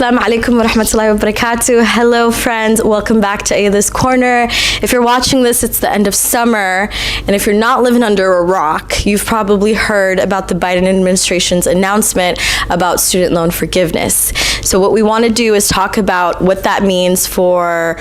Assalamu alaikum wa rahmatullahi wa barakatuh. Hello friends, welcome back to Ayada's Corner. If you're watching this, it's the end of summer, and if you're not living under a rock, you've probably heard about the Biden administration's announcement about student loan forgiveness. So what we want to do is talk about what that means for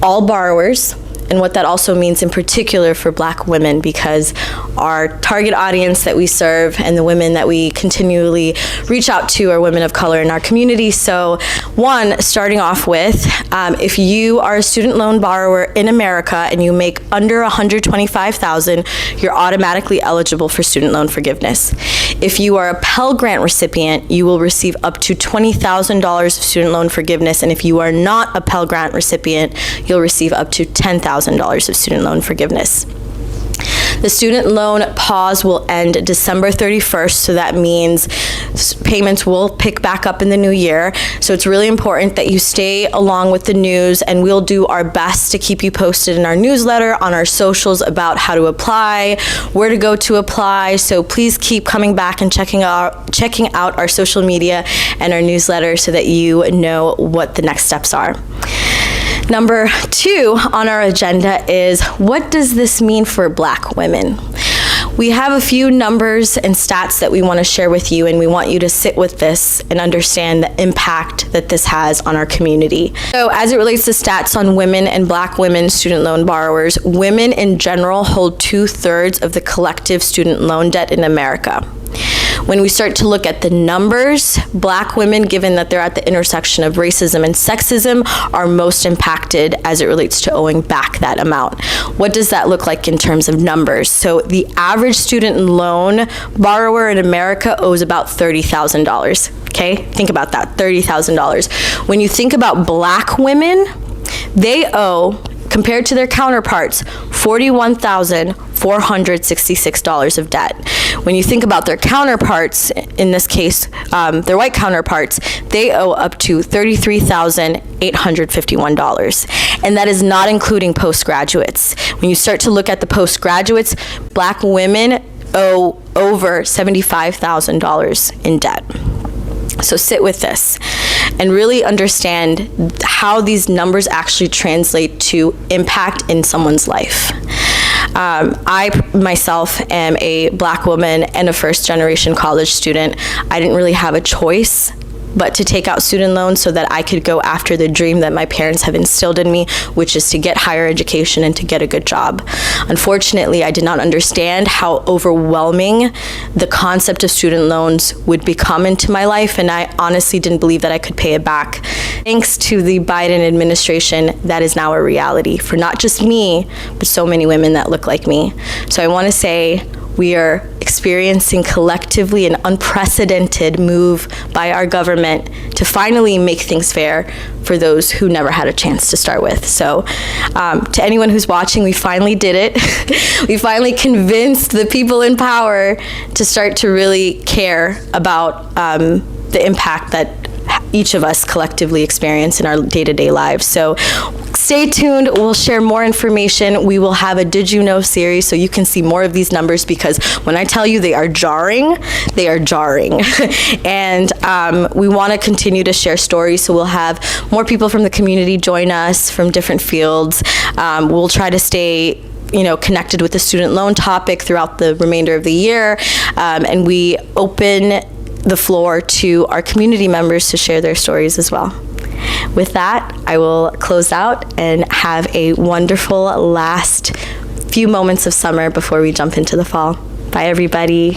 all borrowers, and what that also means in particular for Black women, because our target audience that we serve and the women that we continually reach out to are women of color in our community. So one, starting off with, if you are a student loan borrower in America and you make under $125,000, you're automatically eligible for student loan forgiveness. If you are a Pell Grant recipient, you will receive up to $20,000 of student loan forgiveness, and if you are not a Pell Grant recipient, you'll receive up to $10,000 of student loan forgiveness. The student loan pause will end December 31st, so that means payments will pick back up in the new year. So it's really important that you stay along with the news, and we'll do our best to keep you posted in our newsletter, on our socials about how to apply, where to go to apply. So please keep coming back and checking out our social media and our newsletter so that you know what the next steps are. Number two on our agenda is, what does this mean for Black women? We have a few numbers and stats that we want to share with you, and we want you to sit with this and understand the impact that this has on our community. So as it relates to stats on women and Black women student loan borrowers, women in general hold 2/3 of the collective student loan debt in America. When we start to look at the numbers, Black women, given that they're at the intersection of racism and sexism, are most impacted as it relates to owing back that amount. What does that look like in terms of numbers? So the average student loan borrower in America owes about $30,000. Okay, think about that, $30,000. When you think about Black women, they owe, compared to their counterparts, $41,466 of debt. When you think about their counterparts, in this case, their white counterparts, they owe up to $33,851. And that is not including postgraduates. When you start to look at the postgraduates, Black women owe over $75,000 in debt. So sit with this and really understand how these numbers actually translate to impact in someone's life. I myself am a Black woman and a first-generation college student. I didn't really have a choice but to take out student loans so that I could go after the dream that my parents have instilled in me, which is to get higher education and to get a good job. Unfortunately, I did not understand how overwhelming the concept of student loans would become into my life, and I honestly didn't believe that I could pay it back. Thanks to the Biden administration, that is now a reality for not just me, but so many women that look like me. So I want to say, we are experiencing collectively an unprecedented move by our government to finally make things fair for those who never had a chance to start with. So to anyone who's watching, we finally did it. We finally convinced the people in power to start to really care about the impact that each of us collectively experience in our day-to-day lives. So stay tuned, we'll share more information. We will have a Did You Know series so you can see more of these numbers, because when I tell you they are jarring, they are jarring. And we want to continue to share stories, so we'll have more people from the community join us from different fields. We'll try to stay connected with the student loan topic throughout the remainder of the year, and we open the floor to our community members to share their stories as well. With that, I will close out and have a wonderful last few moments of summer before we jump into the fall. Bye, everybody.